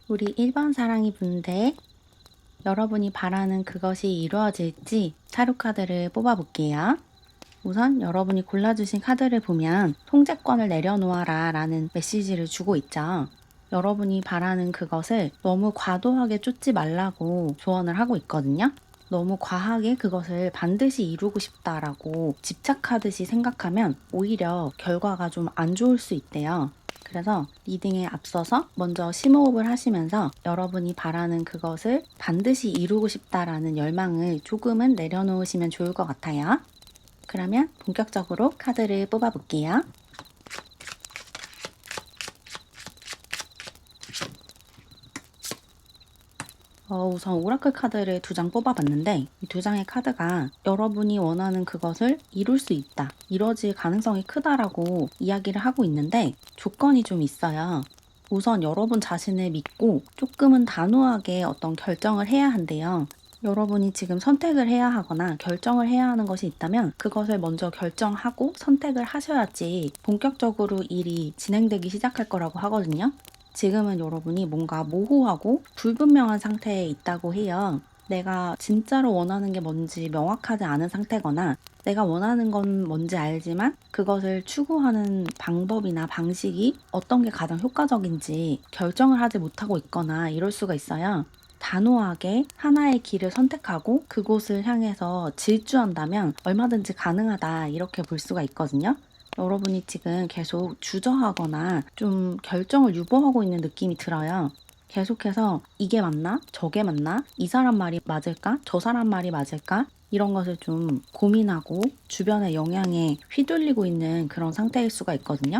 우리 1번 사랑이 분들, 여러분이 바라는 그것이 이루어질지 타로 카드를 뽑아볼게요. 우선 여러분이 골라주신 카드를 보면 통제권을 내려놓아라 라는 메시지를 주고 있죠. 여러분이 바라는 그것을 너무 과도하게 쫓지 말라고 조언을 하고 있거든요. 너무 과하게 그것을 반드시 이루고 싶다라고 집착하듯이 생각하면 오히려 결과가 좀 안 좋을 수 있대요. 그래서 리딩에 앞서서 먼저 심호흡을 하시면서 여러분이 바라는 그것을 반드시 이루고 싶다라는 열망을 조금은 내려놓으시면 좋을 것 같아요. 그러면 본격적으로 카드를 뽑아볼게요. 우선 오라클 카드를 2장 뽑아봤는데 이 2장의 카드가 여러분이 원하는 그것을 이룰 수 있다, 이뤄질 가능성이 크다라고 이야기를 하고 있는데 조건이 좀 있어요. 우선 여러분 자신을 믿고 조금은 단호하게 어떤 결정을 해야 한대요. 여러분이 지금 선택을 해야 하거나 결정을 해야 하는 것이 있다면 그것을 먼저 결정하고 선택을 하셔야지 본격적으로 일이 진행되기 시작할 거라고 하거든요. 지금은 여러분이 뭔가 모호하고 불분명한 상태에 있다고 해요. 내가 진짜로 원하는 게 뭔지 명확하지 않은 상태거나 내가 원하는 건 뭔지 알지만 그것을 추구하는 방법이나 방식이 어떤 게 가장 효과적인지 결정을 하지 못하고 있거나 이럴 수가 있어요. 단호하게 하나의 길을 선택하고 그곳을 향해서 질주한다면 얼마든지 가능하다 이렇게 볼 수가 있거든요. 여러분이 지금 계속 주저하거나 좀 결정을 유보하고 있는 느낌이 들어요. 계속해서 이게 맞나? 저게 맞나? 이 사람 말이 맞을까? 저 사람 말이 맞을까? 이런 것을 좀 고민하고 주변의 영향에 휘둘리고 있는 그런 상태일 수가 있거든요.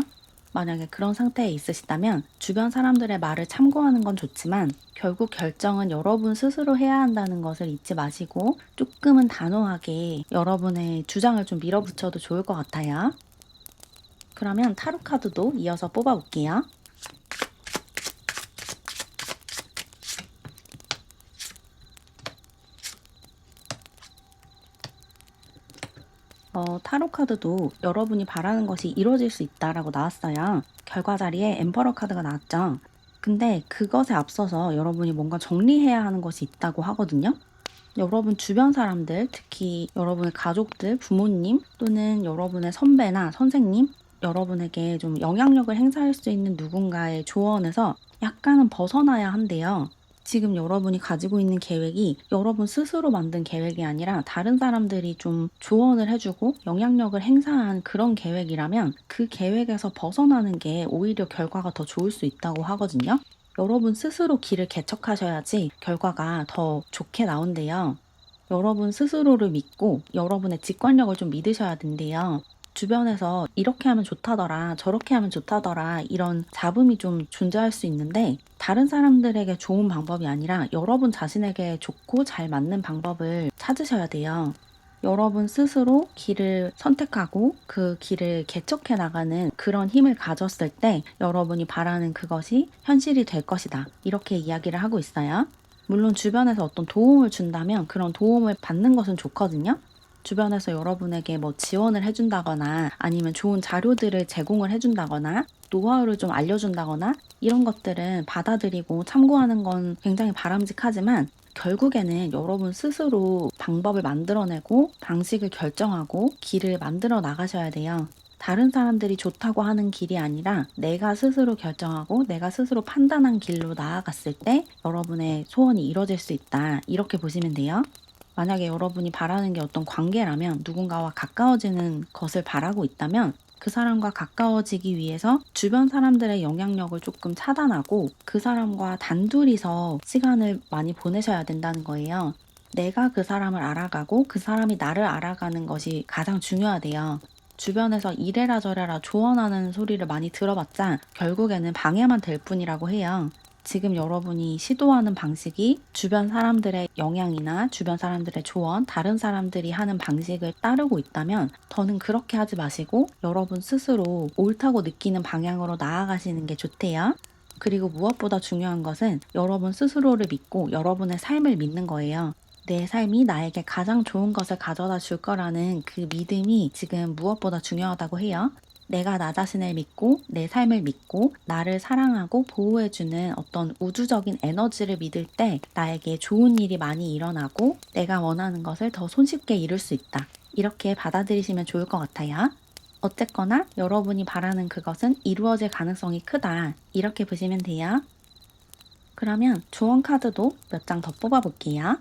만약에 그런 상태에 있으시다면 주변 사람들의 말을 참고하는 건 좋지만 결국 결정은 여러분 스스로 해야 한다는 것을 잊지 마시고 조금은 단호하게 여러분의 주장을 좀 밀어붙여도 좋을 것 같아요. 그러면 타로 카드도 이어서 뽑아볼게요. 타로 카드도 여러분이 바라는 것이 이루어질 수 있다라고 나왔어요. 결과 자리에 엠퍼러 카드가 나왔죠. 근데 그것에 앞서서 여러분이 뭔가 정리해야 하는 것이 있다고 하거든요. 여러분 주변 사람들, 특히 여러분의 가족들, 부모님 또는 여러분의 선배나 선생님, 여러분에게 좀 영향력을 행사할 수 있는 누군가의 조언에서 약간은 벗어나야 한대요. 지금 여러분이 가지고 있는 계획이 여러분 스스로 만든 계획이 아니라 다른 사람들이 좀 조언을 해주고 영향력을 행사한 그런 계획이라면 그 계획에서 벗어나는 게 오히려 결과가 더 좋을 수 있다고 하거든요. 여러분 스스로 길을 개척하셔야지 결과가 더 좋게 나온대요. 여러분 스스로를 믿고 여러분의 직관력을 좀 믿으셔야 된대요. 주변에서 이렇게 하면 좋다더라, 저렇게 하면 좋다더라, 이런 잡음이 좀 존재할 수 있는데 다른 사람들에게 좋은 방법이 아니라 여러분 자신에게 좋고 잘 맞는 방법을 찾으셔야 돼요. 여러분 스스로 길을 선택하고 그 길을 개척해 나가는 그런 힘을 가졌을 때 여러분이 바라는 그것이 현실이 될 것이다. 이렇게 이야기를 하고 있어요. 물론 주변에서 어떤 도움을 준다면 그런 도움을 받는 것은 좋거든요. 주변에서 여러분에게 뭐 지원을 해준다거나 아니면 좋은 자료들을 제공을 해준다거나 노하우를 좀 알려준다거나 이런 것들은 받아들이고 참고하는 건 굉장히 바람직하지만 결국에는 여러분 스스로 방법을 만들어내고 방식을 결정하고 길을 만들어 나가셔야 돼요. 다른 사람들이 좋다고 하는 길이 아니라 내가 스스로 결정하고 내가 스스로 판단한 길로 나아갔을 때 여러분의 소원이 이뤄질 수 있다. 이렇게 보시면 돼요. 만약에 여러분이 바라는 게 어떤 관계라면 누군가와 가까워지는 것을 바라고 있다면 그 사람과 가까워지기 위해서 주변 사람들의 영향력을 조금 차단하고 그 사람과 단둘이서 시간을 많이 보내셔야 된다는 거예요. 내가 그 사람을 알아가고 그 사람이 나를 알아가는 것이 가장 중요하대요. 주변에서 이래라 저래라 조언하는 소리를 많이 들어봤자 결국에는 방해만 될 뿐이라고 해요. 지금 여러분이 시도하는 방식이 주변 사람들의 영향이나 주변 사람들의 조언, 다른 사람들이 하는 방식을 따르고 있다면 더는 그렇게 하지 마시고 여러분 스스로 옳다고 느끼는 방향으로 나아가시는 게 좋대요. 그리고 무엇보다 중요한 것은 여러분 스스로를 믿고 여러분의 삶을 믿는 거예요. 내 삶이 나에게 가장 좋은 것을 가져다 줄 거라는 그 믿음이 지금 무엇보다 중요하다고 해요. 내가 나 자신을 믿고 내 삶을 믿고 나를 사랑하고 보호해주는 어떤 우주적인 에너지를 믿을 때 나에게 좋은 일이 많이 일어나고 내가 원하는 것을 더 손쉽게 이룰 수 있다. 이렇게 받아들이시면 좋을 것 같아요. 어쨌거나 여러분이 바라는 그것은 이루어질 가능성이 크다. 이렇게 보시면 돼요. 그러면 조언 카드도 몇 장 더 뽑아 볼게요.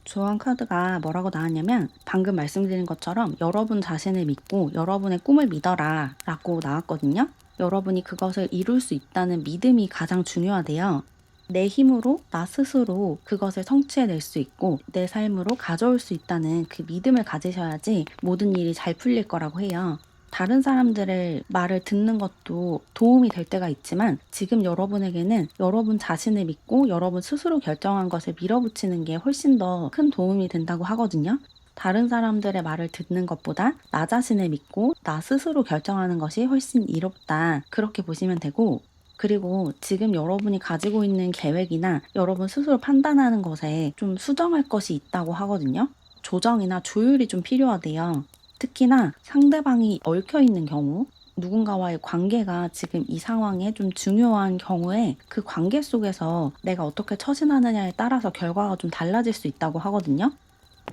조언 카드가 뭐라고 나왔냐면 방금 말씀드린 것처럼 여러분 자신을 믿고 여러분의 꿈을 믿어라 라고 나왔거든요. 여러분이 그것을 이룰 수 있다는 믿음이 가장 중요하대요. 내 힘으로 나 스스로 그것을 성취해낼 수 있고 내 삶으로 가져올 수 있다는 그 믿음을 가지셔야지 모든 일이 잘 풀릴 거라고 해요. 다른 사람들의 말을 듣는 것도 도움이 될 때가 있지만 지금 여러분에게는 여러분 자신을 믿고 여러분 스스로 결정한 것을 밀어붙이는 게 훨씬 더 큰 도움이 된다고 하거든요. 다른 사람들의 말을 듣는 것보다 나 자신을 믿고 나 스스로 결정하는 것이 훨씬 이롭다. 그렇게 보시면 되고 그리고 지금 여러분이 가지고 있는 계획이나 여러분 스스로 판단하는 것에 좀 수정할 것이 있다고 하거든요. 조정이나 조율이 좀 필요하대요. 특히나 상대방이 얽혀 있는 경우, 누군가와의 관계가 지금 이 상황에 좀 중요한 경우에 그 관계 속에서 내가 어떻게 처신하느냐에 따라서 결과가 좀 달라질 수 있다고 하거든요.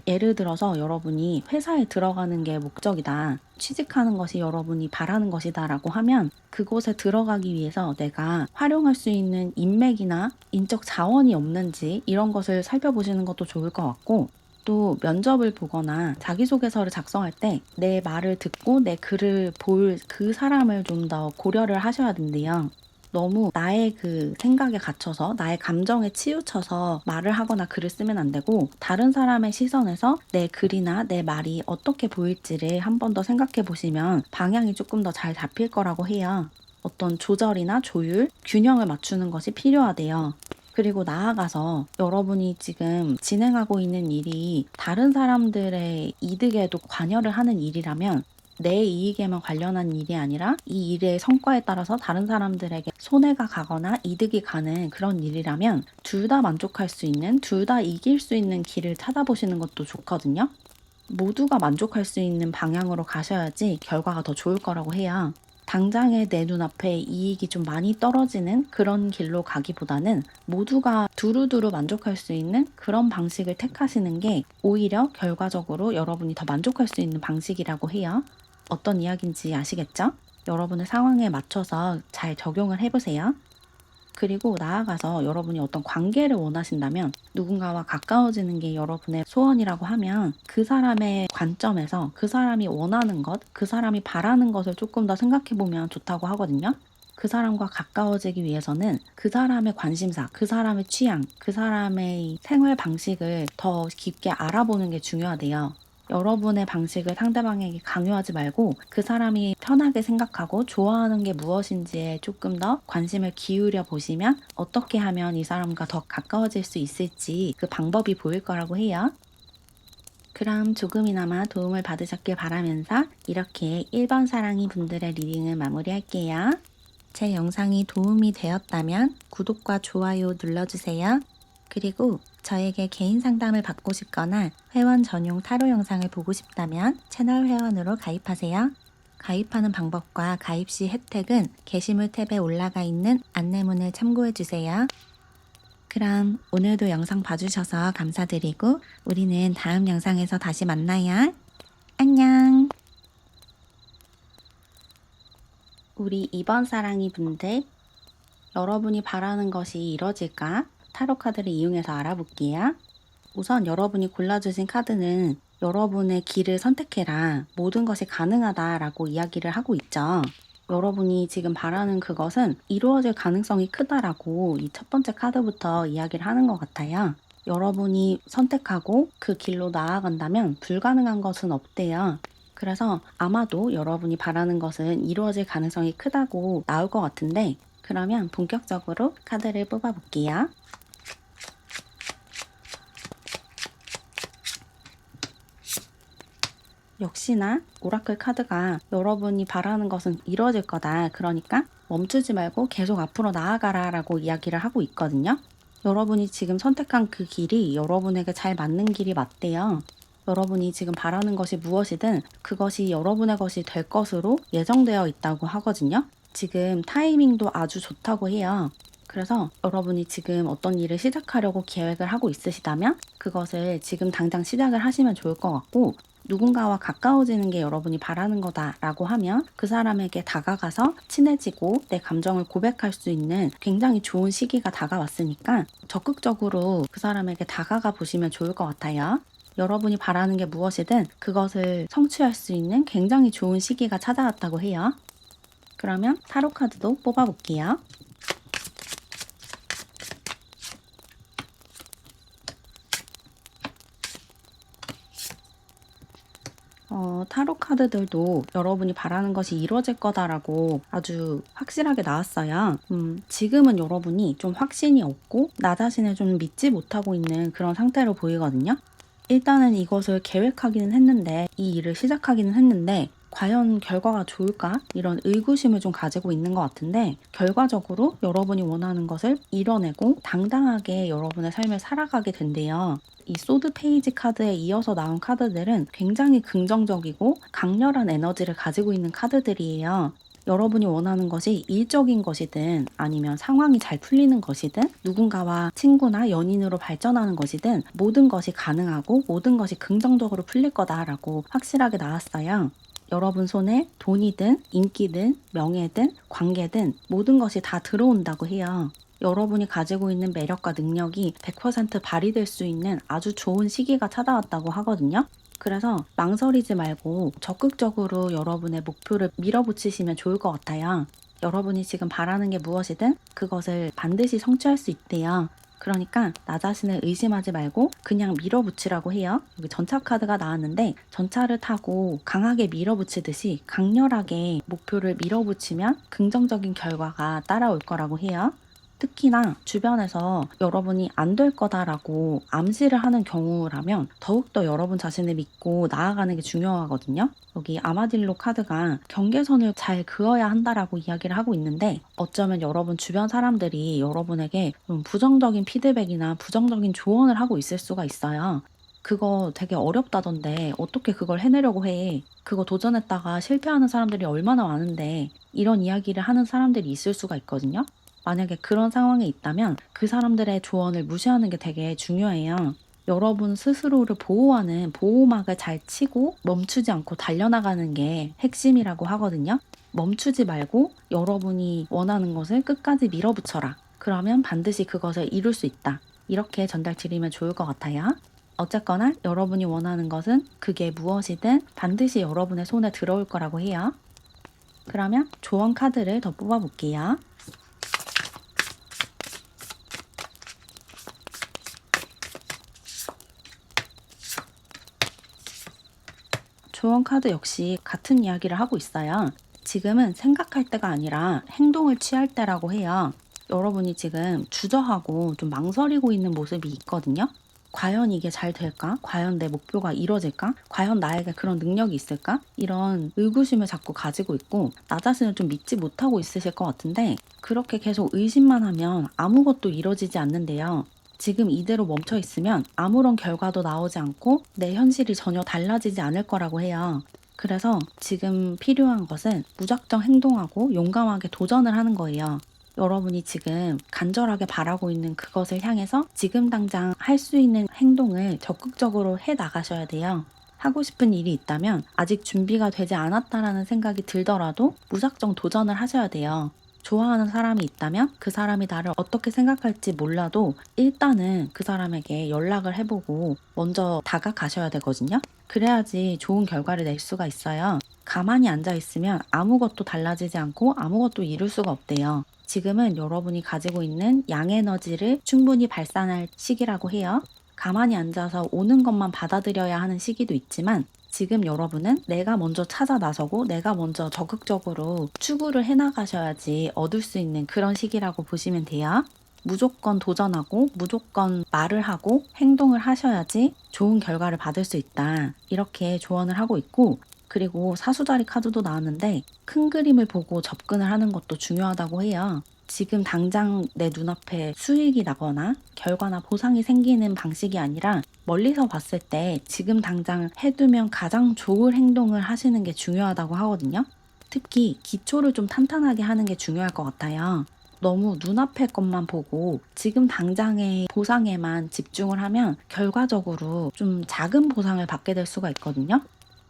예를 들어서 여러분이 회사에 들어가는 게 목적이다. 취직하는 것이 여러분이 바라는 것이다라고 하면 그곳에 들어가기 위해서 내가 활용할 수 있는 인맥이나 인적 자원이 없는지 이런 것을 살펴보시는 것도 좋을 것 같고 또 면접을 보거나 자기소개서를 작성할 때 내 말을 듣고 내 글을 볼 그 사람을 좀 더 고려를 하셔야 된대요. 너무 나의 그 생각에 갇혀서 나의 감정에 치우쳐서 말을 하거나 글을 쓰면 안 되고 다른 사람의 시선에서 내 글이나 내 말이 어떻게 보일지를 한 번 더 생각해 보시면 방향이 조금 더 잘 잡힐 거라고 해요. 어떤 조절이나 조율, 균형을 맞추는 것이 필요하대요. 그리고 나아가서 여러분이 지금 진행하고 있는 일이 다른 사람들의 이득에도 관여를 하는 일이라면 내 이익에만 관련한 일이 아니라 이 일의 성과에 따라서 다른 사람들에게 손해가 가거나 이득이 가는 그런 일이라면 둘 다 만족할 수 있는, 둘 다 이길 수 있는 길을 찾아보시는 것도 좋거든요. 모두가 만족할 수 있는 방향으로 가셔야지 결과가 더 좋을 거라고 해요. 당장에 내 눈앞에 이익이 좀 많이 떨어지는 그런 길로 가기보다는 모두가 두루두루 만족할 수 있는 그런 방식을 택하시는 게 오히려 결과적으로 여러분이 더 만족할 수 있는 방식이라고 해요. 어떤 이야기인지 아시겠죠? 여러분의 상황에 맞춰서 잘 적용을 해보세요. 그리고 나아가서 여러분이 어떤 관계를 원하신다면 누군가와 가까워지는 게 여러분의 소원이라고 하면 그 사람의 관점에서 그 사람이 원하는 것, 그 사람이 바라는 것을 조금 더 생각해 보면 좋다고 하거든요. 그 사람과 가까워지기 위해서는 그 사람의 관심사, 그 사람의 취향, 그 사람의 생활 방식을 더 깊게 알아보는 게 중요하대요. 여러분의 방식을 상대방에게 강요하지 말고 그 사람이 편하게 생각하고 좋아하는 게 무엇인지에 조금 더 관심을 기울여 보시면 어떻게 하면 이 사람과 더 가까워질 수 있을지 그 방법이 보일 거라고 해요. 그럼 조금이나마 도움을 받으셨길 바라면서 이렇게 1번 사랑이 분들의 리딩을 마무리할게요. 제 영상이 도움이 되었다면 구독과 좋아요 눌러주세요. 그리고 저에게 개인 상담을 받고 싶거나 회원 전용 타로 영상을 보고 싶다면 채널 회원으로 가입하세요. 가입하는 방법과 가입 시 혜택은 게시물 탭에 올라가 있는 안내문을 참고해 주세요. 그럼 오늘도 영상 봐주셔서 감사드리고 우리는 다음 영상에서 다시 만나요. 안녕. 우리 이번 사랑이 분들, 여러분이 바라는 것이 이뤄질까? 타로 카드를 이용해서 알아볼게요. 우선 여러분이 골라주신 카드는 여러분의 길을 선택해라. 모든 것이 가능하다라고 이야기를 하고 있죠. 여러분이 지금 바라는 그것은 이루어질 가능성이 크다라고 이 첫 번째 카드부터 이야기를 하는 것 같아요. 여러분이 선택하고 그 길로 나아간다면 불가능한 것은 없대요. 그래서 아마도 여러분이 바라는 것은 이루어질 가능성이 크다고 나올 것 같은데, 그러면 본격적으로 카드를 뽑아볼게요. 역시나 오라클 카드가 여러분이 바라는 것은 이루어질 거다. 그러니까 멈추지 말고 계속 앞으로 나아가라 라고 이야기를 하고 있거든요. 여러분이 지금 선택한 그 길이 여러분에게 잘 맞는 길이 맞대요. 여러분이 지금 바라는 것이 무엇이든 그것이 여러분의 것이 될 것으로 예정되어 있다고 하거든요. 지금 타이밍도 아주 좋다고 해요. 그래서 여러분이 지금 어떤 일을 시작하려고 계획을 하고 있으시다면 그것을 지금 당장 시작을 하시면 좋을 것 같고, 누군가와 가까워지는 게 여러분이 바라는 거다라고 하면 그 사람에게 다가가서 친해지고 내 감정을 고백할 수 있는 굉장히 좋은 시기가 다가왔으니까 적극적으로 그 사람에게 다가가 보시면 좋을 것 같아요. 여러분이 바라는 게 무엇이든 그것을 성취할 수 있는 굉장히 좋은 시기가 찾아왔다고 해요. 그러면 타로 카드도 뽑아볼게요. 타로 카드들도 여러분이 바라는 것이 이루어질 거다라고 아주 확실하게 나왔어요. 지금은 여러분이 좀 확신이 없고 나 자신을 좀 믿지 못하고 있는 그런 상태로 보이거든요. 일단은 이것을 계획하기는 했는데, 이 일을 시작하기는 했는데 과연 결과가 좋을까? 이런 의구심을 좀 가지고 있는 것 같은데, 결과적으로 여러분이 원하는 것을 이뤄내고 당당하게 여러분의 삶을 살아가게 된대요. 이 소드 페이지 카드에 이어서 나온 카드들은 굉장히 긍정적이고 강렬한 에너지를 가지고 있는 카드들이에요. 여러분이 원하는 것이 일적인 것이든 아니면 상황이 잘 풀리는 것이든 누군가와 친구나 연인으로 발전하는 것이든 모든 것이 가능하고 모든 것이 긍정적으로 풀릴 거다라고 확실하게 나왔어요. 여러분 손에 돈이든 인기든 명예든 관계든 모든 것이 다 들어온다고 해요. 여러분이 가지고 있는 매력과 능력이 100% 발휘될 수 있는 아주 좋은 시기가 찾아왔다고 하거든요. 그래서 망설이지 말고 적극적으로 여러분의 목표를 밀어붙이시면 좋을 것 같아요. 여러분이 지금 바라는 게 무엇이든 그것을 반드시 성취할 수 있대요. 그러니까 나 자신을 의심하지 말고 그냥 밀어붙이라고 해요. 여기 전차 카드가 나왔는데 전차를 타고 강하게 밀어붙이듯이 강렬하게 목표를 밀어붙이면 긍정적인 결과가 따라올 거라고 해요. 특히나 주변에서 여러분이 안 될 거다라고 암시를 하는 경우라면 더욱더 여러분 자신을 믿고 나아가는 게 중요하거든요. 여기 아마딜로 카드가 경계선을 잘 그어야 한다라고 이야기를 하고 있는데, 어쩌면 여러분 주변 사람들이 여러분에게 좀 부정적인 피드백이나 부정적인 조언을 하고 있을 수가 있어요. 그거 되게 어렵다던데 어떻게 그걸 해내려고 해? 그거 도전했다가 실패하는 사람들이 얼마나 많은데, 이런 이야기를 하는 사람들이 있을 수가 있거든요. 만약에 그런 상황에 있다면 그 사람들의 조언을 무시하는 게 되게 중요해요. 여러분 스스로를 보호하는 보호막을 잘 치고 멈추지 않고 달려나가는 게 핵심이라고 하거든요. 멈추지 말고 여러분이 원하는 것을 끝까지 밀어붙여라. 그러면 반드시 그것을 이룰 수 있다. 이렇게 전달 드리면 좋을 것 같아요. 어쨌거나 여러분이 원하는 것은 그게 무엇이든 반드시 여러분의 손에 들어올 거라고 해요. 그러면 조언 카드를 더 뽑아볼게요. 조언 카드 역시 같은 이야기를 하고 있어요. 지금은 생각할 때가 아니라 행동을 취할 때라고 해요. 여러분이 지금 주저하고 좀 망설이고 있는 모습이 있거든요. 과연 이게 잘 될까? 과연 내 목표가 이뤄질까? 과연 나에게 그런 능력이 있을까? 이런 의구심을 자꾸 가지고 있고 나 자신을 좀 믿지 못하고 있으실 것 같은데, 그렇게 계속 의심만 하면 아무것도 이뤄지지 않는데요. 지금 이대로 멈춰 있으면 아무런 결과도 나오지 않고 내 현실이 전혀 달라지지 않을 거라고 해요. 그래서 지금 필요한 것은 무작정 행동하고 용감하게 도전을 하는 거예요. 여러분이 지금 간절하게 바라고 있는 그것을 향해서 지금 당장 할 수 있는 행동을 적극적으로 해 나가셔야 돼요. 하고 싶은 일이 있다면 아직 준비가 되지 않았다라는 생각이 들더라도 무작정 도전을 하셔야 돼요. 좋아하는 사람이 있다면 그 사람이 나를 어떻게 생각할지 몰라도 일단은 그 사람에게 연락을 해보고 먼저 다가가셔야 되거든요. 그래야지 좋은 결과를 낼 수가 있어요. 가만히 앉아 있으면 아무것도 달라지지 않고 아무것도 이룰 수가 없대요. 지금은 여러분이 가지고 있는 양에너지를 충분히 발산할 시기라고 해요. 가만히 앉아서 오는 것만 받아들여야 하는 시기도 있지만 지금 여러분은 내가 먼저 찾아 나서고 내가 먼저 적극적으로 추구를 해나가셔야지 얻을 수 있는 그런 시기라고 보시면 돼요. 무조건 도전하고 무조건 말을 하고 행동을 하셔야지 좋은 결과를 받을 수 있다. 이렇게 조언을 하고 있고, 그리고 사수자리 카드도 나왔는데 큰 그림을 보고 접근을 하는 것도 중요하다고 해요. 지금 당장 내 눈앞에 수익이 나거나 결과나 보상이 생기는 방식이 아니라 멀리서 봤을 때 지금 당장 해두면 가장 좋을 행동을 하시는 게 중요하다고 하거든요. 특히 기초를 좀 탄탄하게 하는 게 중요할 것 같아요. 너무 눈앞의 것만 보고 지금 당장의 보상에만 집중을 하면 결과적으로 좀 작은 보상을 받게 될 수가 있거든요.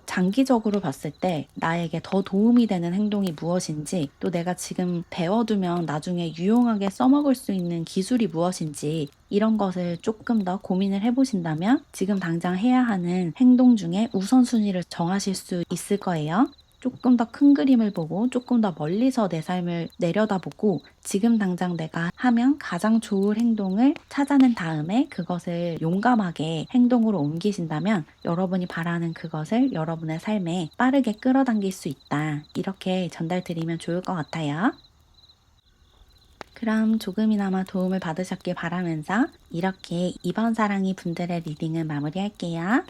장기적으로 봤을 때 나에게 더 도움이 되는 행동이 무엇인지, 또 내가 지금 배워두면 나중에 유용하게 써먹을 수 있는 기술이 무엇인지, 이런 것을 조금 더 고민을 해보신다면 지금 당장 해야 하는 행동 중에 우선순위를 정하실 수 있을 거예요. 조금 더 큰 그림을 보고 조금 더 멀리서 내 삶을 내려다보고 지금 당장 내가 하면 가장 좋을 행동을 찾아낸 다음에 그것을 용감하게 행동으로 옮기신다면 여러분이 바라는 그것을 여러분의 삶에 빠르게 끌어당길 수 있다. 이렇게 전달드리면 좋을 것 같아요. 그럼 조금이나마 도움을 받으셨길 바라면서 이렇게 이번 사랑이 분들의 리딩을 마무리할게요.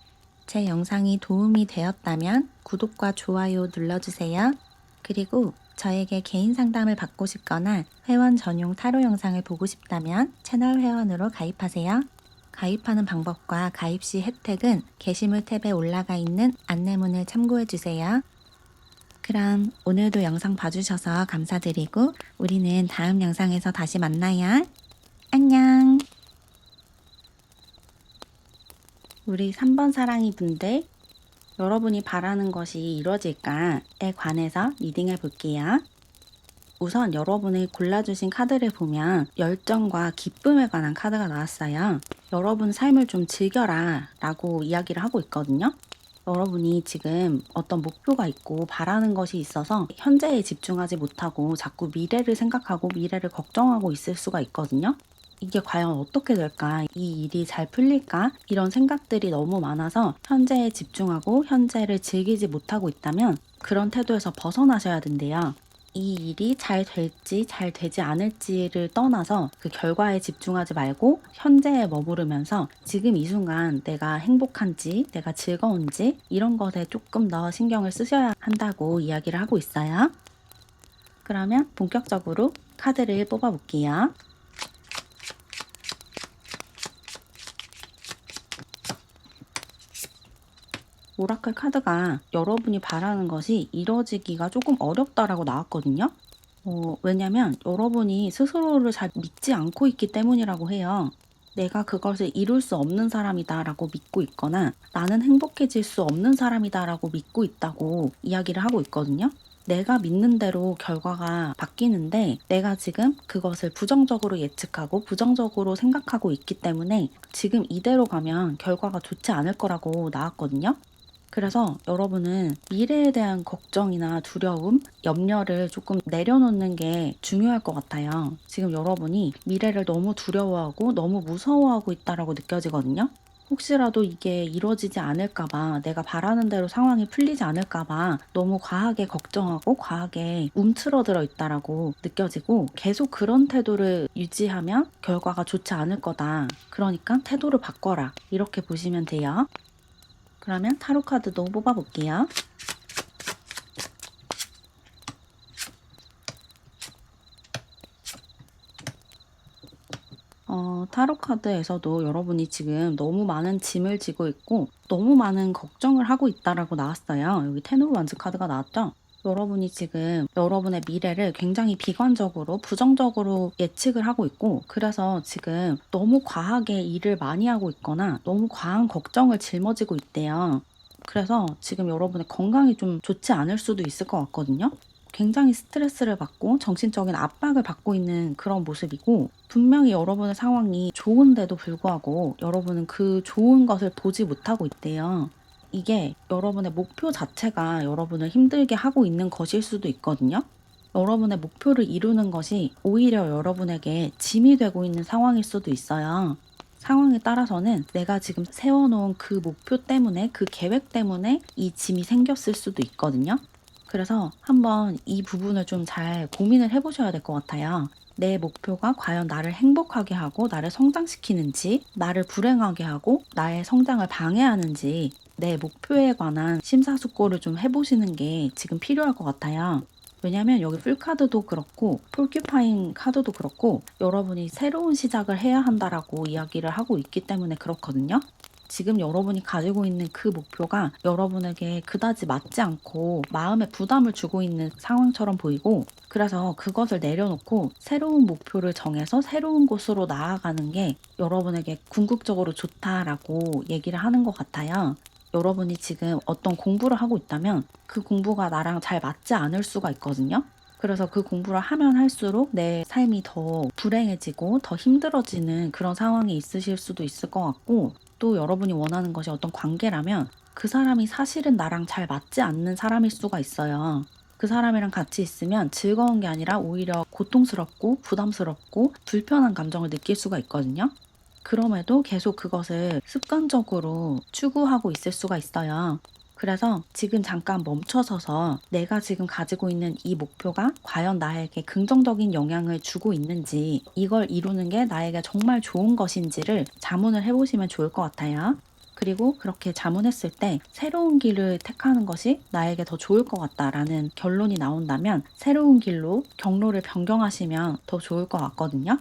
제 영상이 도움이 되었다면 구독과 좋아요 눌러주세요. 그리고 저에게 개인 상담을 받고 싶거나 회원 전용 타로 영상을 보고 싶다면 채널 회원으로 가입하세요. 가입하는 방법과 가입 시 혜택은 게시물 탭에 올라가 있는 안내문을 참고해주세요. 그럼 오늘도 영상 봐주셔서 감사드리고 우리는 다음 영상에서 다시 만나요. 안녕! 우리 3번 사랑이 분들, 여러분이 바라는 것이 이루어질까에 관해서 리딩해 볼게요. 우선 여러분이 골라주신 카드를 보면 열정과 기쁨에 관한 카드가 나왔어요. 여러분 삶을 좀 즐겨라 라고 이야기를 하고 있거든요. 여러분이 지금 어떤 목표가 있고 바라는 것이 있어서 현재에 집중하지 못하고 자꾸 미래를 생각하고 미래를 걱정하고 있을 수가 있거든요. 이게 과연 어떻게 될까? 이 일이 잘 풀릴까? 이런 생각들이 너무 많아서 현재에 집중하고 현재를 즐기지 못하고 있다면 그런 태도에서 벗어나셔야 된대요. 이 일이 잘 될지 잘 되지 않을지를 떠나서 그 결과에 집중하지 말고 현재에 머무르면서 지금 이 순간 내가 행복한지 내가 즐거운지 이런 것에 조금 더 신경을 쓰셔야 한다고 이야기를 하고 있어요. 그러면 본격적으로 카드를 뽑아볼게요. 오라클 카드가 여러분이 바라는 것이 이루어지기가 조금 어렵다라고 나왔거든요. 왜냐면 여러분이 스스로를 잘 믿지 않고 있기 때문이라고 해요. 내가 그것을 이룰 수 없는 사람이다 라고 믿고 있거나 나는 행복해질 수 없는 사람이다 라고 믿고 있다고 이야기를 하고 있거든요. 내가 믿는 대로 결과가 바뀌는데 내가 지금 그것을 부정적으로 예측하고 부정적으로 생각하고 있기 때문에 지금 이대로 가면 결과가 좋지 않을 거라고 나왔거든요. 그래서 여러분은 미래에 대한 걱정이나 두려움, 염려를 조금 내려놓는 게 중요할 것 같아요. 지금 여러분이 미래를 너무 두려워하고 너무 무서워하고 있다라고 느껴지거든요. 혹시라도 이게 이루어지지 않을까봐, 내가 바라는 대로 상황이 풀리지 않을까봐 너무 과하게 걱정하고 과하게 움츠러들어 있다라고 느껴지고 계속 그런 태도를 유지하면 결과가 좋지 않을 거다. 그러니까 태도를 바꿔라. 이렇게 보시면 돼요. 그러면 타로 카드도 뽑아볼게요. 타로 카드에서도 여러분이 지금 너무 많은 짐을 지고 있고 너무 많은 걱정을 하고 있다라고 나왔어요. 여기 텐 오브 완즈 카드가 나왔죠? 여러분이 지금 여러분의 미래를 굉장히 비관적으로 부정적으로 예측을 하고 있고 그래서 지금 너무 과하게 일을 많이 하고 있거나 너무 과한 걱정을 짊어지고 있대요. 그래서 지금 여러분의 건강이 좀 좋지 않을 수도 있을 것 같거든요. 굉장히 스트레스를 받고 정신적인 압박을 받고 있는 그런 모습이고 분명히 여러분의 상황이 좋은데도 불구하고 여러분은 그 좋은 것을 보지 못하고 있대요. 이게 여러분의 목표 자체가 여러분을 힘들게 하고 있는 것일 수도 있거든요. 여러분의 목표를 이루는 것이 오히려 여러분에게 짐이 되고 있는 상황일 수도 있어요. 상황에 따라서는 내가 지금 세워놓은 그 목표 때문에, 그 계획 때문에 이 짐이 생겼을 수도 있거든요. 그래서 한번 이 부분을 좀 잘 고민을 해보셔야 될 것 같아요. 내 목표가 과연 나를 행복하게 하고 나를 성장시키는지, 나를 불행하게 하고 나의 성장을 방해하는지, 내 목표에 관한 심사숙고를 좀 해보시는 게 지금 필요할 것 같아요. 왜냐면 여기 풀카드도 그렇고 폴큐파인 카드도 그렇고 여러분이 새로운 시작을 해야 한다라고 이야기를 하고 있기 때문에 그렇거든요. 지금 여러분이 가지고 있는 그 목표가 여러분에게 그다지 맞지 않고 마음에 부담을 주고 있는 상황처럼 보이고 그래서 그것을 내려놓고 새로운 목표를 정해서 새로운 곳으로 나아가는 게 여러분에게 궁극적으로 좋다라고 얘기를 하는 것 같아요. 여러분이 지금 어떤 공부를 하고 있다면 그 공부가 나랑 잘 맞지 않을 수가 있거든요. 그래서 그 공부를 하면 할수록 내 삶이 더 불행해지고 더 힘들어지는 그런 상황이 있으실 수도 있을 것 같고 또 여러분이 원하는 것이 어떤 관계라면 그 사람이 사실은 나랑 잘 맞지 않는 사람일 수가 있어요. 그 사람이랑 같이 있으면 즐거운 게 아니라 오히려 고통스럽고 부담스럽고 불편한 감정을 느낄 수가 있거든요. 그럼에도 계속 그것을 습관적으로 추구하고 있을 수가 있어요. 그래서 지금 잠깐 멈춰서서 내가 지금 가지고 있는 이 목표가 과연 나에게 긍정적인 영향을 주고 있는지, 이걸 이루는 게 나에게 정말 좋은 것인지를 자문을 해보시면 좋을 것 같아요. 그리고 그렇게 자문했을 때 새로운 길을 택하는 것이 나에게 더 좋을 것 같다라는 결론이 나온다면 새로운 길로 경로를 변경하시면 더 좋을 것 같거든요.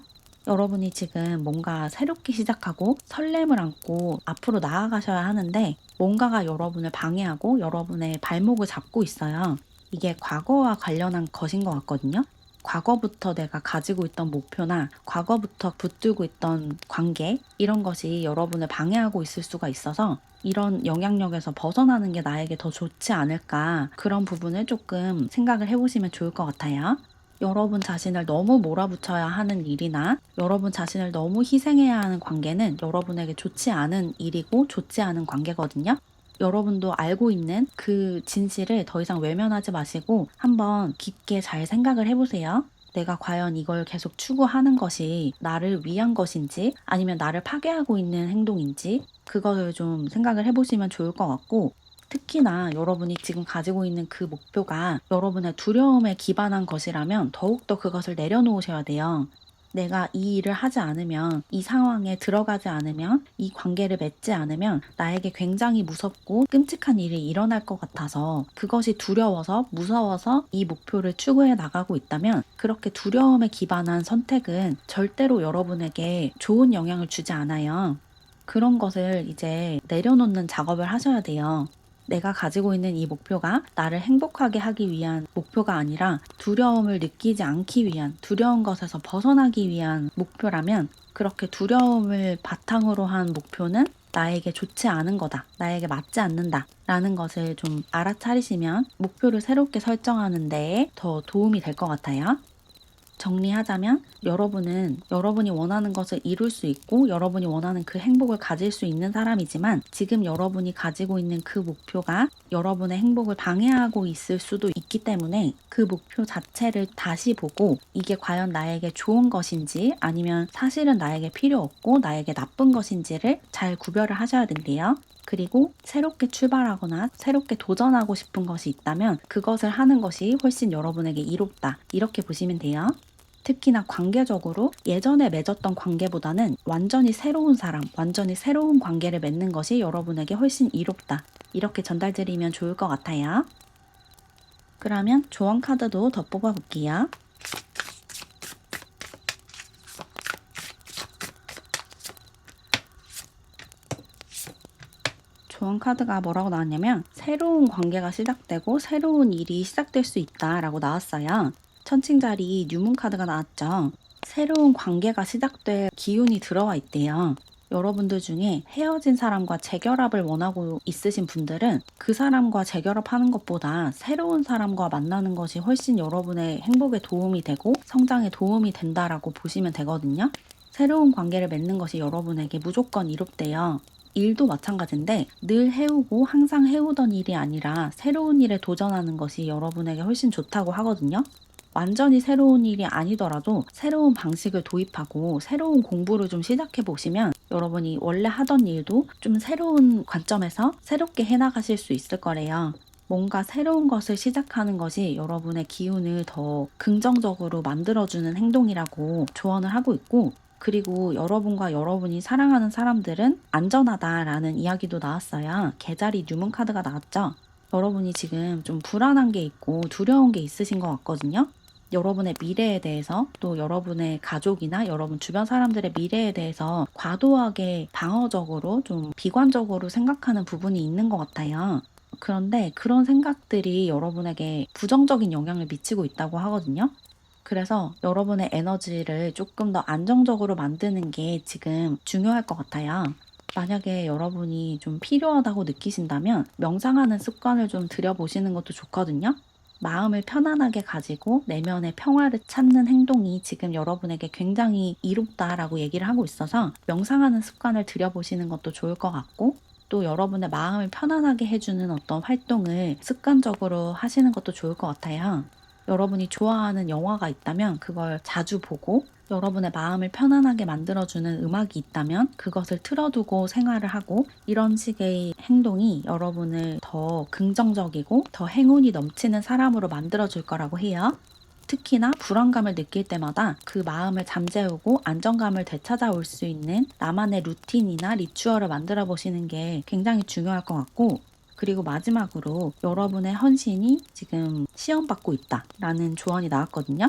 여러분이 지금 뭔가 새롭게 시작하고 설렘을 안고 앞으로 나아가셔야 하는데 뭔가가 여러분을 방해하고 여러분의 발목을 잡고 있어요. 이게 과거와 관련한 것인 것 같거든요. 과거부터 내가 가지고 있던 목표나 과거부터 붙들고 있던 관계 이런 것이 여러분을 방해하고 있을 수가 있어서 이런 영향력에서 벗어나는 게 나에게 더 좋지 않을까 그런 부분을 조금 생각을 해보시면 좋을 것 같아요. 여러분 자신을 너무 몰아붙여야 하는 일이나 여러분 자신을 너무 희생해야 하는 관계는 여러분에게 좋지 않은 일이고 좋지 않은 관계거든요. 여러분도 알고 있는 그 진실을 더 이상 외면하지 마시고 한번 깊게 잘 생각을 해보세요. 내가 과연 이걸 계속 추구하는 것이 나를 위한 것인지 아니면 나를 파괴하고 있는 행동인지 그것을 좀 생각을 해보시면 좋을 것 같고 특히나 여러분이 지금 가지고 있는 그 목표가 여러분의 두려움에 기반한 것이라면 더욱더 그것을 내려놓으셔야 돼요. 내가 이 일을 하지 않으면, 이 상황에 들어가지 않으면, 이 관계를 맺지 않으면 나에게 굉장히 무섭고 끔찍한 일이 일어날 것 같아서 그것이 두려워서, 무서워서 이 목표를 추구해 나가고 있다면 그렇게 두려움에 기반한 선택은 절대로 여러분에게 좋은 영향을 주지 않아요. 그런 것을 이제 내려놓는 작업을 하셔야 돼요. 내가 가지고 있는 이 목표가 나를 행복하게 하기 위한 목표가 아니라 두려움을 느끼지 않기 위한 두려운 것에서 벗어나기 위한 목표라면 그렇게 두려움을 바탕으로 한 목표는 나에게 좋지 않은 거다. 나에게 맞지 않는다. 라는 것을 좀 알아차리시면 목표를 새롭게 설정하는 데에 더 도움이 될 것 같아요. 정리하자면 여러분은 여러분이 원하는 것을 이룰 수 있고 여러분이 원하는 그 행복을 가질 수 있는 사람이지만 지금 여러분이 가지고 있는 그 목표가 여러분의 행복을 방해하고 있을 수도 있기 때문에 그 목표 자체를 다시 보고 이게 과연 나에게 좋은 것인지 아니면 사실은 나에게 필요 없고 나에게 나쁜 것인지를 잘 구별을 하셔야 된대요. 그리고 새롭게 출발하거나 새롭게 도전하고 싶은 것이 있다면 그것을 하는 것이 훨씬 여러분에게 이롭다. 이렇게 보시면 돼요. 특히나 관계적으로 예전에 맺었던 관계보다는 완전히 새로운 사람, 완전히 새로운 관계를 맺는 것이 여러분에게 훨씬 이롭다. 이렇게 전달드리면 좋을 것 같아요. 그러면 조언 카드도 더 뽑아볼게요. 조언 카드가 뭐라고 나왔냐면 새로운 관계가 시작되고 새로운 일이 시작될 수 있다라고 나왔어요. 천칭자리 뉴문 카드가 나왔죠. 새로운 관계가 시작될 기운이 들어와 있대요. 여러분들 중에 헤어진 사람과 재결합을 원하고 있으신 분들은 그 사람과 재결합하는 것보다 새로운 사람과 만나는 것이 훨씬 여러분의 행복에 도움이 되고 성장에 도움이 된다라고 보시면 되거든요. 새로운 관계를 맺는 것이 여러분에게 무조건 이롭대요. 일도 마찬가지인데 늘 해오고 항상 해오던 일이 아니라 새로운 일에 도전하는 것이 여러분에게 훨씬 좋다고 하거든요. 완전히 새로운 일이 아니더라도 새로운 방식을 도입하고 새로운 공부를 좀 시작해 보시면 여러분이 원래 하던 일도 좀 새로운 관점에서 새롭게 해나가실 수 있을 거래요. 뭔가 새로운 것을 시작하는 것이 여러분의 기운을 더 긍정적으로 만들어주는 행동이라고 조언을 하고 있고, 그리고 여러분과 여러분이 사랑하는 사람들은 안전하다라는 이야기도 나왔어요. 개자리 뉴문 카드가 나왔죠. 여러분이 지금 좀 불안한 게 있고 두려운 게 있으신 것 같거든요. 여러분의 미래에 대해서, 또 여러분의 가족이나 여러분 주변 사람들의 미래에 대해서 과도하게 방어적으로 좀 비관적으로 생각하는 부분이 있는 것 같아요. 그런데 그런 생각들이 여러분에게 부정적인 영향을 미치고 있다고 하거든요. 그래서 여러분의 에너지를 조금 더 안정적으로 만드는 게 지금 중요할 것 같아요. 만약에 여러분이 좀 필요하다고 느끼신다면 명상하는 습관을 좀 들여보시는 것도 좋거든요. 마음을 편안하게 가지고 내면의 평화를 찾는 행동이 지금 여러분에게 굉장히 이롭다라고 얘기를 하고 있어서 명상하는 습관을 들여보시는 것도 좋을 것 같고, 또 여러분의 마음을 편안하게 해주는 어떤 활동을 습관적으로 하시는 것도 좋을 것 같아요. 여러분이 좋아하는 영화가 있다면 그걸 자주 보고, 여러분의 마음을 편안하게 만들어주는 음악이 있다면 그것을 틀어두고 생활을 하고, 이런 식의 행동이 여러분을 더 긍정적이고 더 행운이 넘치는 사람으로 만들어줄 거라고 해요. 특히나 불안감을 느낄 때마다 그 마음을 잠재우고 안정감을 되찾아올 수 있는 나만의 루틴이나 리추얼을 만들어 보시는 게 굉장히 중요할 것 같고, 그리고 마지막으로 여러분의 헌신이 지금 시험받고 있다라는 조언이 나왔거든요.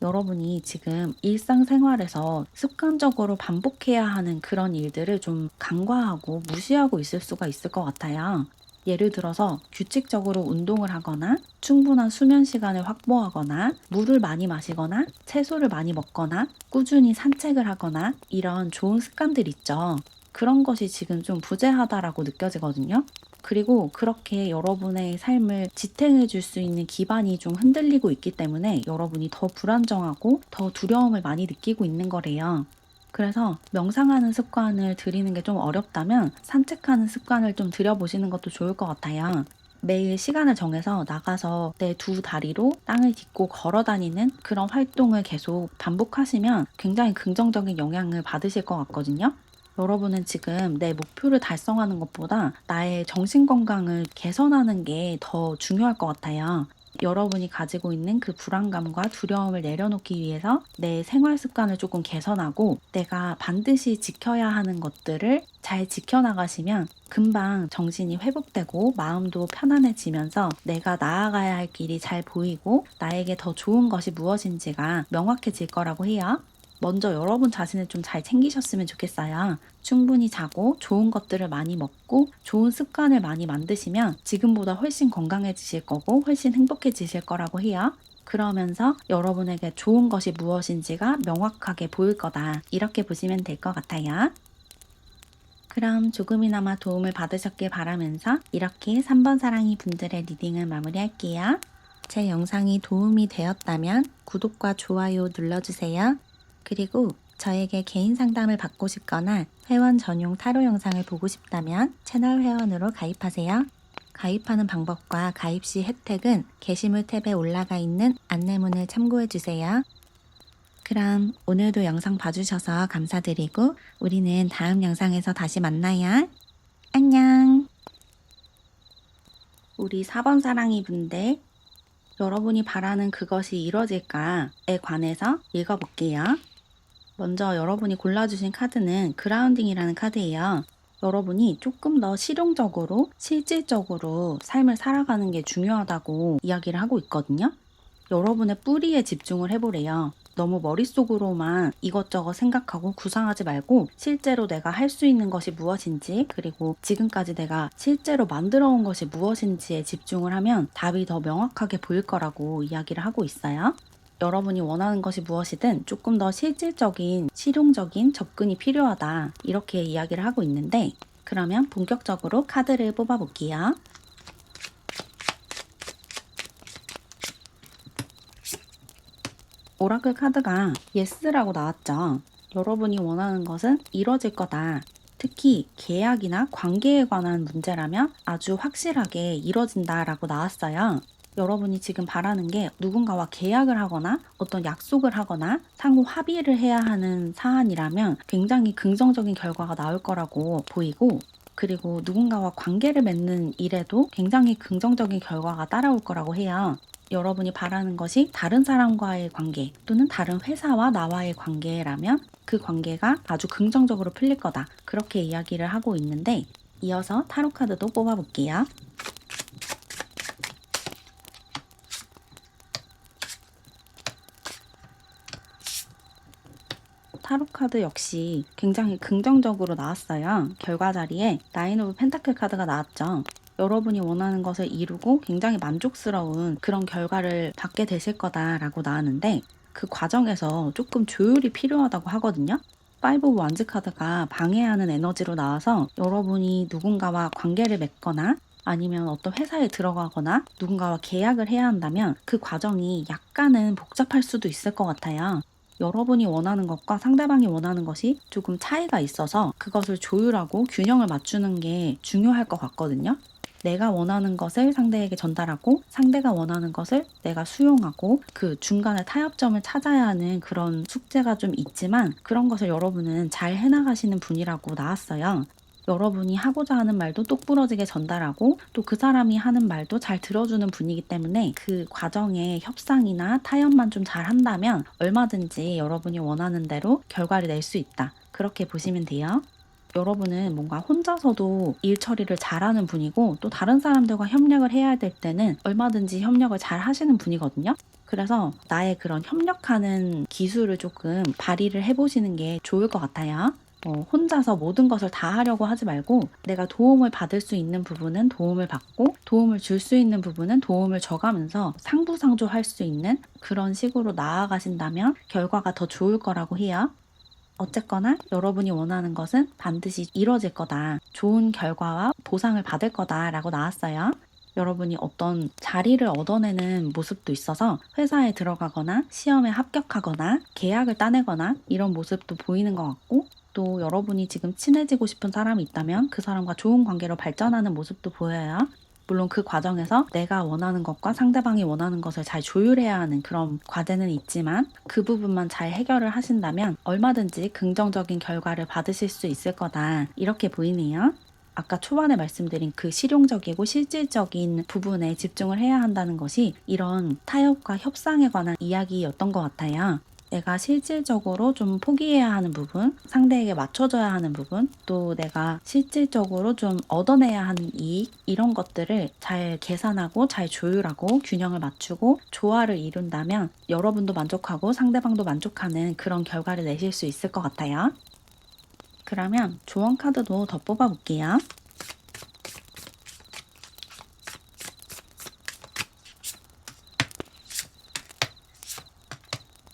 여러분이 지금 일상생활에서 습관적으로 반복해야 하는 그런 일들을 좀 간과하고 무시하고 있을 수가 있을 것 같아요. 예를 들어서 규칙적으로 운동을 하거나 충분한 수면 시간을 확보하거나 물을 많이 마시거나 채소를 많이 먹거나 꾸준히 산책을 하거나 이런 좋은 습관들 있죠. 그런 것이 지금 좀 부재하다라고 느껴지거든요. 그리고 그렇게 여러분의 삶을 지탱해 줄 수 있는 기반이 좀 흔들리고 있기 때문에 여러분이 더 불안정하고 더 두려움을 많이 느끼고 있는 거래요. 그래서 명상하는 습관을 들이는 게 좀 어렵다면 산책하는 습관을 좀 들여보시는 것도 좋을 것 같아요. 매일 시간을 정해서 나가서 내 두 다리로 땅을 딛고 걸어 다니는 그런 활동을 계속 반복하시면 굉장히 긍정적인 영향을 받으실 것 같거든요. 여러분은 지금 내 목표를 달성하는 것보다 나의 정신 건강을 개선하는 게 더 중요할 것 같아요. 여러분이 가지고 있는 그 불안감과 두려움을 내려놓기 위해서 내 생활 습관을 조금 개선하고 내가 반드시 지켜야 하는 것들을 잘 지켜나가시면 금방 정신이 회복되고 마음도 편안해지면서 내가 나아가야 할 길이 잘 보이고 나에게 더 좋은 것이 무엇인지가 명확해질 거라고 해요. 먼저 여러분 자신을 좀 잘 챙기셨으면 좋겠어요. 충분히 자고 좋은 것들을 많이 먹고 좋은 습관을 많이 만드시면 지금보다 훨씬 건강해지실 거고 훨씬 행복해지실 거라고 해요. 그러면서 여러분에게 좋은 것이 무엇인지가 명확하게 보일 거다. 이렇게 보시면 될 것 같아요. 그럼 조금이나마 도움을 받으셨길 바라면서 이렇게 3번 사랑이 분들의 리딩을 마무리할게요. 제 영상이 도움이 되었다면 구독과 좋아요 눌러주세요. 그리고 저에게 개인 상담을 받고 싶거나 회원 전용 타로 영상을 보고 싶다면 채널 회원으로 가입하세요. 가입하는 방법과 가입 시 혜택은 게시물 탭에 올라가 있는 안내문을 참고해주세요. 그럼 오늘도 영상 봐주셔서 감사드리고 우리는 다음 영상에서 다시 만나요. 안녕. 우리 4번 사랑이 분들, 여러분이 바라는 그것이 이루어질까에 관해서 읽어볼게요. 먼저 여러분이 골라주신 카드는 그라운딩이라는 카드예요. 여러분이 조금 더 실용적으로, 실질적으로 삶을 살아가는 게 중요하다고 이야기를 하고 있거든요. 여러분의 뿌리에 집중을 해보래요. 너무 머릿속으로만 이것저것 생각하고 구상하지 말고 실제로 내가 할 수 있는 것이 무엇인지 그리고 지금까지 내가 실제로 만들어 온 것이 무엇인지에 집중을 하면 답이 더 명확하게 보일 거라고 이야기를 하고 있어요. 여러분이 원하는 것이 무엇이든 조금 더 실질적인, 실용적인 접근이 필요하다. 이렇게 이야기를 하고 있는데 그러면 본격적으로 카드를 뽑아볼게요. 오라클 카드가 예스라고 나왔죠. 여러분이 원하는 것은 이뤄질 거다. 특히 계약이나 관계에 관한 문제라면 아주 확실하게 이뤄진다라고 나왔어요. 여러분이 지금 바라는 게 누군가와 계약을 하거나 어떤 약속을 하거나 상호 합의를 해야 하는 사안이라면 굉장히 긍정적인 결과가 나올 거라고 보이고 그리고 누군가와 관계를 맺는 일에도 굉장히 긍정적인 결과가 따라올 거라고 해요. 여러분이 바라는 것이 다른 사람과의 관계 또는 다른 회사와 나와의 관계라면 그 관계가 아주 긍정적으로 풀릴 거다. 그렇게 이야기를 하고 있는데 이어서 타로 카드도 뽑아볼게요. 타로 카드 역시 굉장히 긍정적으로 나왔어요. 결과 자리에 나인 오브 펜타클 카드가 나왔죠. 여러분이 원하는 것을 이루고 굉장히 만족스러운 그런 결과를 받게 되실 거다라고 나왔는데 그 과정에서 조금 조율이 필요하다고 하거든요. 파이브 오브 완즈 카드가 방해하는 에너지로 나와서 여러분이 누군가와 관계를 맺거나 아니면 어떤 회사에 들어가거나 누군가와 계약을 해야 한다면 그 과정이 약간은 복잡할 수도 있을 것 같아요. 여러분이 원하는 것과 상대방이 원하는 것이 조금 차이가 있어서 그것을 조율하고 균형을 맞추는 게 중요할 것 같거든요. 내가 원하는 것을 상대에게 전달하고 상대가 원하는 것을 내가 수용하고 그 중간에 타협점을 찾아야 하는 그런 숙제가 좀 있지만 그런 것을 여러분은 잘 해나가시는 분이라고 나왔어요. 여러분이 하고자 하는 말도 똑부러지게 전달하고 또 그 사람이 하는 말도 잘 들어주는 분이기 때문에 그 과정의 협상이나 타협만 좀 잘 한다면 얼마든지 여러분이 원하는 대로 결과를 낼 수 있다. 그렇게 보시면 돼요. 여러분은 뭔가 혼자서도 일 처리를 잘하는 분이고 또 다른 사람들과 협력을 해야 될 때는 얼마든지 협력을 잘 하시는 분이거든요. 그래서 나의 그런 협력하는 기술을 조금 발휘를 해보시는 게 좋을 것 같아요. 혼자서 모든 것을 다 하려고 하지 말고 내가 도움을 받을 수 있는 부분은 도움을 받고 도움을 줄 수 있는 부분은 도움을 줘가면서 상부상조할 수 있는 그런 식으로 나아가신다면 결과가 더 좋을 거라고 해요. 어쨌거나 여러분이 원하는 것은 반드시 이뤄질 거다. 좋은 결과와 보상을 받을 거다라고 나왔어요. 여러분이 어떤 자리를 얻어내는 모습도 있어서 회사에 들어가거나 시험에 합격하거나 계약을 따내거나 이런 모습도 보이는 것 같고 또 여러분이 지금 친해지고 싶은 사람이 있다면 그 사람과 좋은 관계로 발전하는 모습도 보여요. 물론 그 과정에서 내가 원하는 것과 상대방이 원하는 것을 잘 조율해야 하는 그런 과제는 있지만 그 부분만 잘 해결을 하신다면 얼마든지 긍정적인 결과를 받으실 수 있을 거다. 이렇게 보이네요. 아까 초반에 말씀드린 그 실용적이고 실질적인 부분에 집중을 해야 한다는 것이 이런 타협과 협상에 관한 이야기였던 것 같아요. 내가 실질적으로 좀 포기해야 하는 부분, 상대에게 맞춰줘야 하는 부분, 또 내가 실질적으로 좀 얻어내야 하는 이익, 이런 것들을 잘 계산하고 잘 조율하고 균형을 맞추고 조화를 이룬다면 여러분도 만족하고 상대방도 만족하는 그런 결과를 내실 수 있을 것 같아요. 그러면 조언 카드도 더 뽑아볼게요.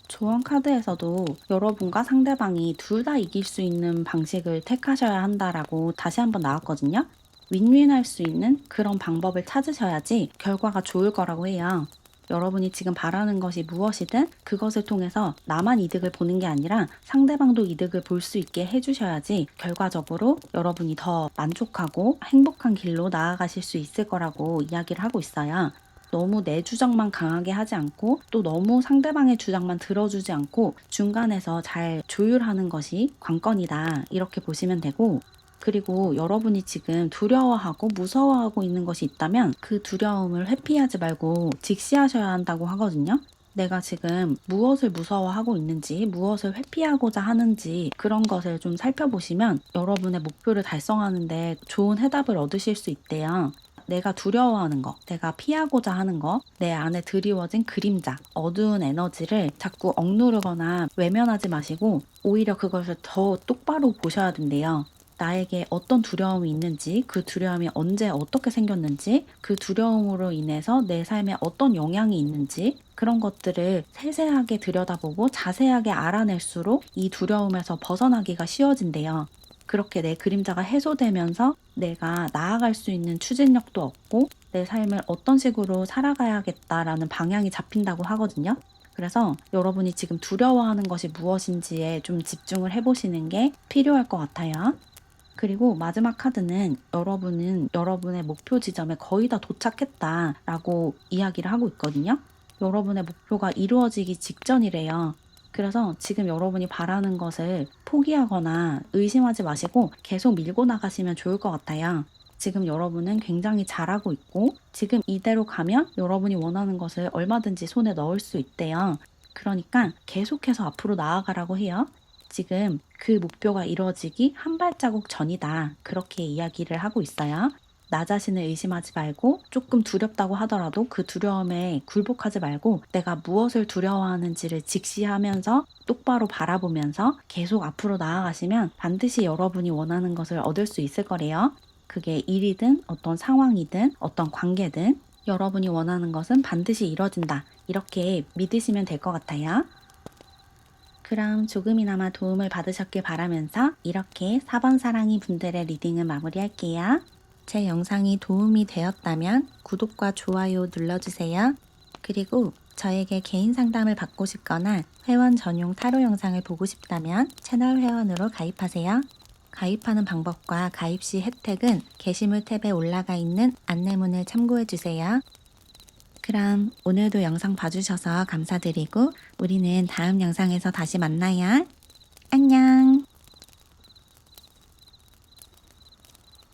조언 카드에서도 여러분과 상대방이 둘 다 이길 수 있는 방식을 택하셔야 한다라고 다시 한번 나왔거든요. 윈윈할 수 있는 그런 방법을 찾으셔야지 결과가 좋을 거라고 해요. 여러분이 지금 바라는 것이 무엇이든 그것을 통해서 나만 이득을 보는 게 아니라 상대방도 이득을 볼 수 있게 해주셔야지 결과적으로 여러분이 더 만족하고 행복한 길로 나아가실 수 있을 거라고 이야기를 하고 있어요. 너무 내 주장만 강하게 하지 않고 또 너무 상대방의 주장만 들어주지 않고 중간에서 잘 조율하는 것이 관건이다. 이렇게 보시면 되고 그리고 여러분이 지금 두려워하고 무서워하고 있는 것이 있다면 그 두려움을 회피하지 말고 직시하셔야 한다고 하거든요. 내가 지금 무엇을 무서워하고 있는지, 무엇을 회피하고자 하는지 그런 것을 좀 살펴보시면 여러분의 목표를 달성하는데 좋은 해답을 얻으실 수 있대요. 내가 두려워하는 거, 내가 피하고자 하는 거, 내 안에 드리워진 그림자, 어두운 에너지를 자꾸 억누르거나 외면하지 마시고 오히려 그것을 더 똑바로 보셔야 된대요. 나에게 어떤 두려움이 있는지, 그 두려움이 언제 어떻게 생겼는지, 그 두려움으로 인해서 내 삶에 어떤 영향이 있는지, 그런 것들을 세세하게 들여다보고 자세하게 알아낼수록 이 두려움에서 벗어나기가 쉬워진대요. 그렇게 내 그림자가 해소되면서 내가 나아갈 수 있는 추진력도 얻고 내 삶을 어떤 식으로 살아가야겠다라는 방향이 잡힌다고 하거든요. 그래서 여러분이 지금 두려워하는 것이 무엇인지에 좀 집중을 해보시는 게 필요할 것 같아요. 그리고 마지막 카드는 여러분은 여러분의 목표 지점에 거의 다 도착했다라고 이야기를 하고 있거든요. 여러분의 목표가 이루어지기 직전이래요. 그래서 지금 여러분이 바라는 것을 포기하거나 의심하지 마시고 계속 밀고 나가시면 좋을 것 같아요. 지금 여러분은 굉장히 잘하고 있고 지금 이대로 가면 여러분이 원하는 것을 얼마든지 손에 넣을 수 있대요. 그러니까 계속해서 앞으로 나아가라고 해요. 지금 그 목표가 이루어지기 한 발자국 전이다. 그렇게 이야기를 하고 있어요. 나 자신을 의심하지 말고 조금 두렵다고 하더라도 그 두려움에 굴복하지 말고 내가 무엇을 두려워하는지를 직시하면서 똑바로 바라보면서 계속 앞으로 나아가시면 반드시 여러분이 원하는 것을 얻을 수 있을 거래요. 그게 일이든 어떤 상황이든 어떤 관계든 여러분이 원하는 것은 반드시 이뤄진다. 이렇게 믿으시면 될 것 같아요. 그럼 조금이나마 도움을 받으셨길 바라면서 이렇게 4번 사랑이 분들의 리딩은 마무리할게요. 제 영상이 도움이 되었다면 구독과 좋아요 눌러주세요. 그리고 저에게 개인 상담을 받고 싶거나 회원 전용 타로 영상을 보고 싶다면 채널 회원으로 가입하세요. 가입하는 방법과 가입 시 혜택은 게시물 탭에 올라가 있는 안내문을 참고해주세요. 그럼 오늘도 영상 봐주셔서 감사드리고 우리는 다음 영상에서 다시 만나요. 안녕!